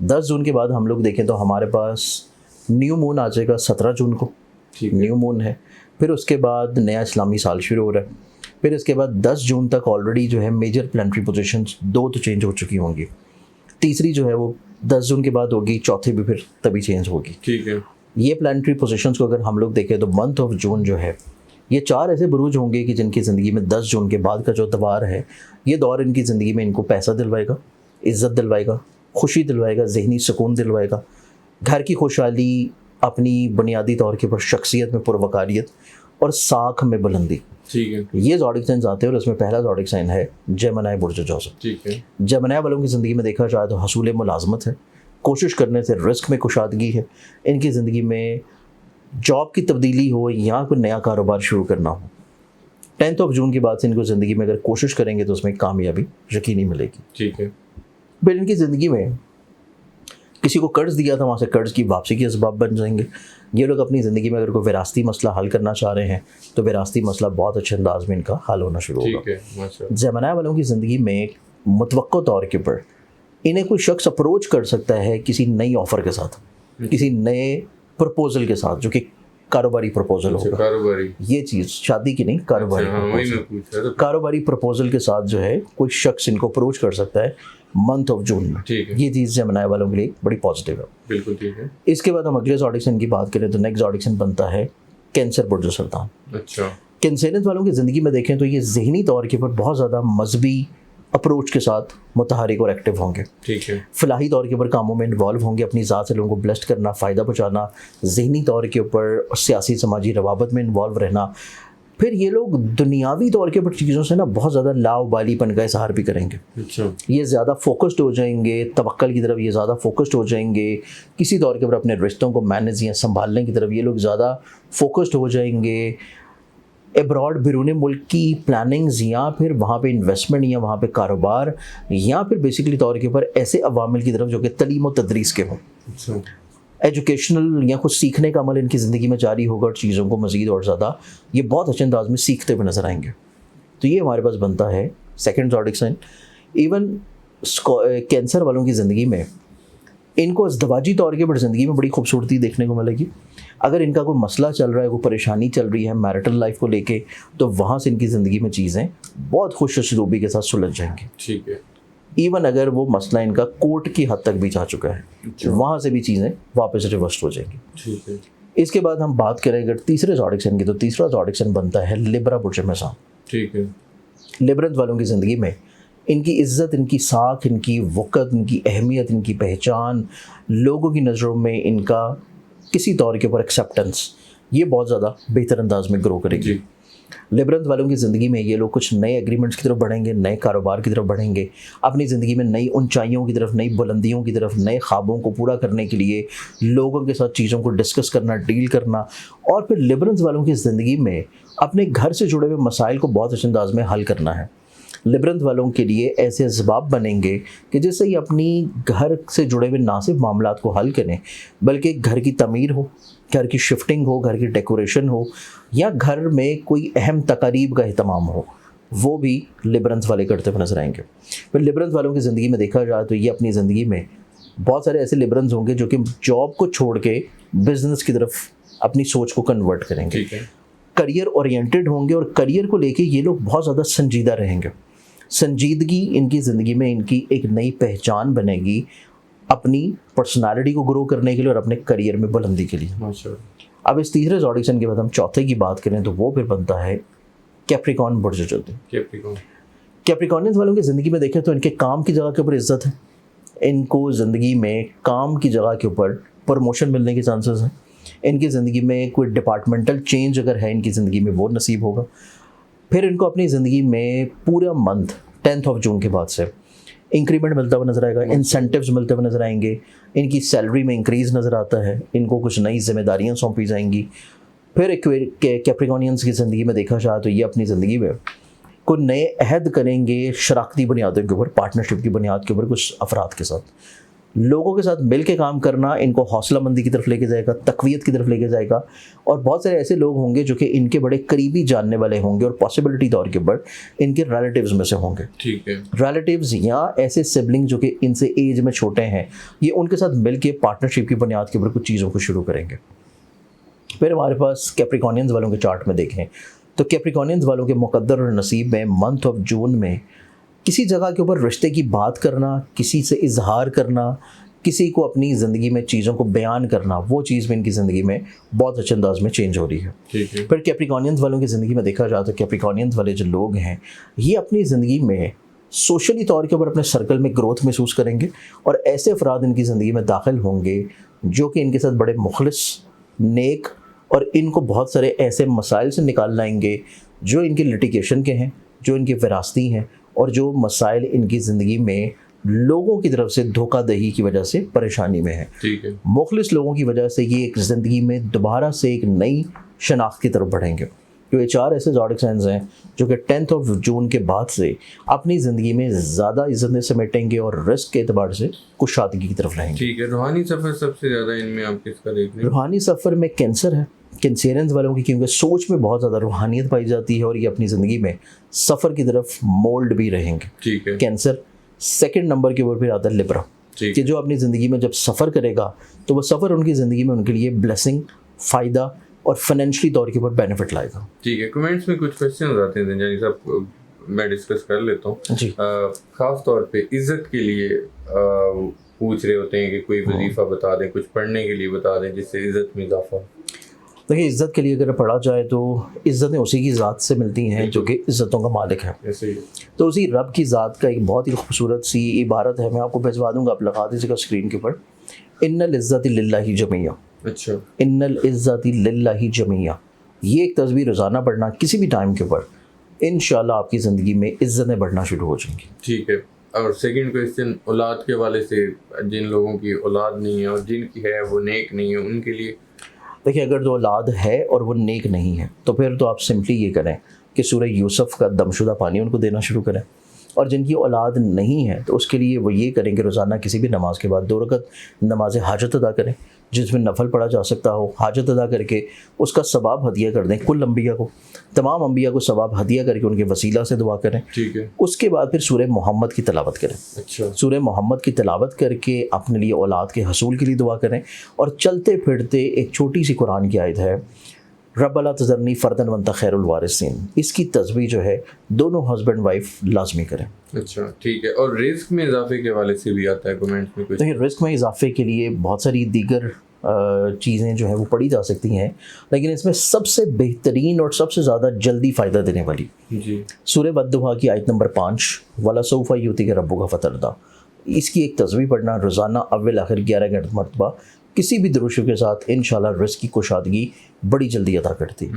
10 जून के बाद हम लोग देखें तो हमारे पास न्यू मून आ जाएगा 17 जून को, न्यू मून है। फिर उसके बाद नया इस्लामी साल शुरू हो रहा है। फिर इसके बाद 10 जून तक ऑलरेडी जो है मेजर प्लानिटरी पोजीशंस 2 तो चेंज हो चुकी होंगी, तीसरी जो है वो 10 जून के बाद होगी, चौथी भी फिर तभी चेंज होगी। ठीक है। ये प्लानिटरी पोजीशंस को अगर हम लोग देखें तो मंथ ऑफ जून जो है ये 4 ऐसे बुरूज होंगे कि जिनकी ज़िंदगी में 10 जून के बाद का जो दौर है, ये दौर इनकी ज़िंदगी में इनको पैसा दिलवाएगा, इज़्ज़त दिलवाएगा, खुशी दिलवाएगा, ज़हनी सुकून दिलवाएगा, घर की खुशहाली, अपनी बुनियादी तौर के ऊपर शख्सियत में पुरवकारियत और साख में बुलंदी। ठीक है। ये ज़ोडिक साइंस आते हैं और इसमें पहला ज़ोडिक साइन है जेमिनी बुर्ज जोसेफ। ठीक है। जेमिनी वालों की ज़िंदगी में देखा जाए तो हसूल मुलाजमत है, कोशिश करने से रिस्क में कुशादगी है, इनकी ज़िंदगी में जॉब की तब्दीली हो या कोई नया कारोबार शुरू करना हो। 10 जून के बाद से इनको ज़िंदगी में अगर कोशिश करेंगे तो उसमें कामयाबी यकीनी मिलेगी। ठीक है। फिर इनकी ज़िंदगी में किसी को कर्ज दिया था, वहाँ से कर्ज की वापसी के असबाब बन जाएंगे। ये लोग अपनी ज़िंदगी में अगर कोई विरासती मसला हल करना चाह रहे हैं तो विरासती मसला बहुत अच्छे अंदाज में इनका हल होना शुरू होगा। ठीक है, माशाअल्लाह। जेमिनी वालों की ज़िंदगी में मुतवक्को तौर के ऊपर इन्हें कोई शख्स अप्रोच कर सकता है किसी नई ऑफ़र के साथ, किसी नए प्रपोजल के साथ, जो कि कारोबारी प्रपोजल होगा। कारोबारी, ये चीज़ शादी की नहीं, कारोबारी प्रपोजल। कारोबारी प्रपोजल के साथ जो है कोई शख्स इनको अप्रोच कर सकता है मंथ ऑफ जून में। ये चीज़ जेमिनी वालों के लिए बड़ी पॉजिटिव है। बिल्कुल ठीक है। इसके बाद हम अगले ज़ोडिक साइन की बात करें तो नेक्स्ट ज़ोडिक साइन बनता है कैंसर बुर्ज सरतान। अच्छा। कैंसरियन वालों की ज़िंदगी में देखें तो ये ज़हनी तौर के ऊपर बहुत ज़्यादा मजहबी अप्रोच के साथ मुतहरिक और एक्टिव होंगे। ठीक है। फलाही तौर के ऊपर कामों में इन्वॉल्व होंगे, अपनी ज़ात से लोगों को ब्लेस्ड करना, फ़ायदा पहुँचाना, ज़हनी तौर के ऊपर सियासी समाजी रवाबत में इन्वॉल्व रहना। फिर ये लोग दुनियावी तौर के ऊपर चीज़ों से ना बहुत ज़्यादा लावालीपन का इजहार भी करेंगे। अच्छा। ये ज़्यादा फोकस्ड हो जाएंगे, तवक्कल की तरफ ये ज़्यादा फोकस्ड हो जाएंगे, किसी तौर के ऊपर अपने रिश्तों को मैनेज या संभालने की तरफ ये लोग ज़्यादा फोकस्ड हो जाएंगे। एब्रॉड बैरून मुल्क की प्लानिंग्स या फिर वहाँ पे इन्वेस्टमेंट या वहाँ पे कारोबार या फिर बेसिकली तौर के ऊपर ऐसे अवामिल की तरफ जो कि तलीम और तदरीस के हों। अच्छा। एजुकेशनल या कुछ सीखने का अमल इनकी ज़िंदगी में जारी होगा और चीज़ों को मज़ीद और ज़्यादा ये बहुत अच्छे अंदाज में सीखते हुए नज़र आएंगे। तो ये हमारे पास बनता है second zodiac sign. Even cancer वालों की ज़िंदगी में इनको अज़दवाजी तौर के ऊपर ज़िंदगी में बड़ी खूबसूरती देखने को मिलेगी। अगर इनका कोई मसला चल रहा है, कोई परेशानी चल रही है मैरिटल लाइफ को लेके, तो वहाँ से इनकी ज़िंदगी में चीज़ें बहुत खुश उसलूबी के साथ सुलझ जाएंगी। ठीक है। इवन अगर वो मसला इनका कोर्ट की हद तक भी जा चुका है, वहाँ से भी चीज़ें वापस रिवर्स हो जाएंगी। ठीक है। इसके बाद हम बात करें अगर तीसरे ज़ोडिक साइन की, तो तीसरा ज़ोडिक साइन बनता है लिब्रा बुर्ज मेज़ान। ठीक है। लिब्रंस वालों की ज़िंदगी में इनकी इज़्ज़त, इनकी साख, इनकी वक़्त, इनकी अहमियत, इनकी पहचान, लोगों की नज़रों में इनका किसी तौर के ऊपर एक्सेप्टेंस, ये बहुत ज़्यादा बेहतर अंदाज में ग्रो करेगी। लिब्रंस वालों की ज़िंदगी में ये लोग कुछ नए एग्रीमेंट्स की तरफ बढ़ेंगे, नए कारोबार की तरफ बढ़ेंगे, अपनी ज़िंदगी में नई ऊंचाइयों की तरफ, नई बुलंदियों की तरफ, नए ख्वाबों को पूरा करने के लिए लोगों के साथ चीज़ों को डिस्कस करना, डील करना। और फिर लिब्रंस वालों की ज़िंदगी में अपने घर से जुड़े हुए मसाइल को बहुत अच्छे अंदाज में हल करना है। लिब्रंस वालों के लिए ऐसे असबाब बनेंगे कि जिससे ये अपनी घर से जुड़े हुए ना सिर्फ मामलात को हल करें, बल्कि घर की तमीर हो, घर की शिफ्टिंग हो, घर की डेकोरेशन हो, या घर में कोई अहम तकारीब का अहतमाम हो, वो भी लिब्रंस वाले करते हुए नजर आएंगे। फिर लिब्रंस वालों की ज़िंदगी में देखा जाए तो ये अपनी ज़िंदगी में बहुत सारे ऐसे लिब्रंस होंगे जो कि जॉब को छोड़ के बिजनेस की तरफ अपनी सोच को कन्वर्ट करेंगे। करियर ओरिएंटेड होंगे और करियर को लेके ये लोग बहुत ज़्यादा संजीदा रहेंगे। संजीदगी इनकी ज़िंदगी में इनकी एक नई पहचान बनेगी अपनी पर्सनालिटी को ग्रो करने के लिए और अपने करियर में बुलंदी के लिए। अब इस तीसरे ज़ोडिक साइन के बाद हम चौथे की बात करें तो वो फिर बनता है कैप्रिकॉर्न बुर्ज जोसेफ। कैप्रिकॉर्नियंस वालों की ज़िंदगी में देखें तो इनके काम की जगह के ऊपर इज्जत है, इनको ज़िंदगी में काम की जगह के ऊपर प्रमोशन मिलने के चांसेस हैं, इनकी ज़िंदगी में कोई डिपार्टमेंटल चेंज अगर है इनकी ज़िंदगी में वो नसीब होगा। फिर इनको अपनी ज़िंदगी में पूरा मंथ 10 जून के बाद से इंक्रीमेंट मिलता हुआ नज़र आएगा, इंसेंटिव्स मिलते हुए नज़र आएंगे, इनकी सैलरी में इंक्रीज़ नज़र आता है, इनको कुछ नई जिम्मेदारियाँ सौंपी जाएंगी। फिर कैप्रिकॉर्नियंस की ज़िंदगी में देखा जाए तो ये अपनी ज़िंदगी में कोई नए अहद करेंगे शराकती बुनियादों के ऊपर, पार्टनरशिप की बुनियाद के ऊपर कुछ अफराद के साथ। लोगों के साथ मिल के काम करना इनको हौसलामंदी की तरफ लेके जाएगा, तक़वियत की तरफ लेके जाएगा। और बहुत सारे ऐसे लोग होंगे जो कि इनके बड़े करीबी जानने वाले होंगे और पॉसिबिलिटी तौर के ऊपर इनके रिलेटिव्स में से होंगे। ठीक है। रिलेटिव्स या ऐसे सिबलिंग जो कि इनसे एज में छोटे हैं, ये उनके साथ मिल के पार्टनरशिप की बुनियाद के ऊपर कुछ चीज़ों को शुरू करेंगे। फिर हमारे पास कैप्रिकॉनियंस वालों के चार्ट में देखें तो कैप्रिकॉनियंस वालों के मुकद्दर और नसीब में मंथ ऑफ जून में किसी जगह के ऊपर रिश्ते की बात करना, किसी से इजहार करना, किसी को अपनी ज़िंदगी में चीज़ों को बयान करना, वो चीज़ भी इनकी ज़िंदगी में बहुत अच्छे अंदाज में चेंज हो रही है। ठीक है। फिर कैप्रिकॉनियंस वालों की ज़िंदगी में देखा जाए तो कैप्रिकॉनियंस वाले जो लोग हैं ये अपनी ज़िंदगी में सोशली तौर के ऊपर अपने सर्कल में ग्रोथ महसूस करेंगे और ऐसे अफराद इनकी ज़िंदगी में दाखिल होंगे जो कि इनके साथ बड़े मुखलिस, नेक और इनको बहुत सारे ऐसे मसाइल से निकाल लाएंगे जो इनके लिटिगेशन के हैं, जो इनके विरासती हैं और जो मसाइल इनकी ज़िंदगी में लोगों की तरफ से धोखाधही की वजह से परेशानी में है। ठीक है। मुखलिस लोगों की वजह से ये एक ज़िंदगी में दोबारा से एक नई शनाख्त की तरफ बढ़ेंगे। तो ये 4 ऐसे ज़ोडिक साइंस हैं जो कि 10 ऑफ जून के बाद से अपनी ज़िंदगी में ज़्यादा इज़्ज़तें समेटेंगे और रिस्क के एतबार से कुशादगी की तरफ रहेंगे। ठीक है। रूहानी सफ़र सबसे ज़्यादा इनमें आप किसका देख रहे हैं? रूहानी सफ़र में कैंसर है, कैंसरियंस वालों की, क्योंकि सोच में बहुत ज़्यादा रूहानियत पाई जाती है और ये अपनी ज़िंदगी में सफ़र की तरफ मोल्ड भी रहेंगे। ठीक है। कैंसर। सेकंड नंबर के ऊपर फिर आता है लिब्रा, ठीक कि जो अपनी ज़िंदगी में जब सफ़र करेगा तो वो सफ़र उनकी ज़िंदगी में उनके लिए ब्लेसिंग, फ़ायदा और फाइनेंशियली तौर के ऊपर बेनिफिट लाएगा। ठीक है। कमेंट्स में कुछ क्वेश्चन आते हैं जानी साहब, मैं डिस्कस कर लेता हूँ। जी। ख़ास तौर पे इज़्ज़त के लिए पूछ रहे होते हैं कि कोई वजीफ़ा बता दें, कुछ पढ़ने के लिए बता दें जिससे इज़्ज़त में इजाफा हो। देखिए, इज़्ज़त के लिए अगर पढ़ा जाए तो इज़्ज़तें उसी की ज़ात से मिलती हैं जो कि इज़्ज़तों का मालिक है। ऐसे ही। तो उसी रब की ज़ात का एक बहुत ही खूबसूरत सी इबारत है, मैं आपको भिजवा दूँगा, आप लगा दीजिएगा स्क्रीन के ऊपर। इन्नल इज़्ज़ति लिल्लाहि जमीआ। अच्छा। इन्नल इज़्ज़ति लिल्लाहि जमीआ। ये एक तस्वीर रोज़ाना पढ़ना किसी भी टाइम के ऊपर, इंशाल्लाह आपकी ज़िंदगी में इज़्ज़तें बढ़ना शुरू हो जाएंगी। ठीक है। और सेकंड क्वेश्चन औलाद के हवाले से, जिन लोगों की औलाद नहीं है और जिनकी है वो नेक नहीं है, उनके लिए? देखिए, अगर तो औलाद है और वो नेक नहीं है तो फिर तो आप सिंपली ये करें कि सूरह यूसुफ का दमशुदा पानी उनको देना शुरू करें। और जिनकी औलाद नहीं है तो उसके लिए वो ये करें कि रोज़ाना किसी भी नमाज के बाद 2 रकत नमाज हाजत अदा करें, जिसमें नफल पढ़ा जा सकता हो। हाजत अदा करके उसका सवाब हदिया कर दें कुल अंबिया को, तमाम अंबिया को सवाब हदिया करके उनके वसीला से दुआ करें। ठीक है। उसके बाद फिर सूरह मोहम्मद की तिलावत करें। अच्छा। सूरह मोहम्मद की तिलावत करके अपने लिए औलाद के हसूल के लिए दुआ करें। और चलते फिरते एक छोटी सी कुरान की आयत है, रब्बा ला तज़रनी फ़र्दन वअंता खैरुल वारिसीन, इसकी तस्बीह जो है दोनों हस्बैंड वाइफ लाजमी करें। अच्छा। ठीक है। और रिस्क में इजाफे के हवाले से भी आता है कमेंट्स में कुछ? देखिए, रिस्क में इजाफे के लिए बहुत सारी दीगर चीज़ें जो हैं वो पढ़ी जा सकती हैं, लेकिन इसमें सबसे बेहतरीन और सबसे ज़्यादा जल्दी फ़ायदा देने वाली जी सूरह वद्दुहा की आयत नंबर 5, वला सौफा युतिका रब्बुका फतरदा, इसकी एक तस्वीर पढ़ना रोज़ाना अव्वल आखिर 11 मरतबा किसी भी दुरूद के साथ इंशाल्लाह रिस्क की कुशादगी बड़ी जल्दी अता करती है।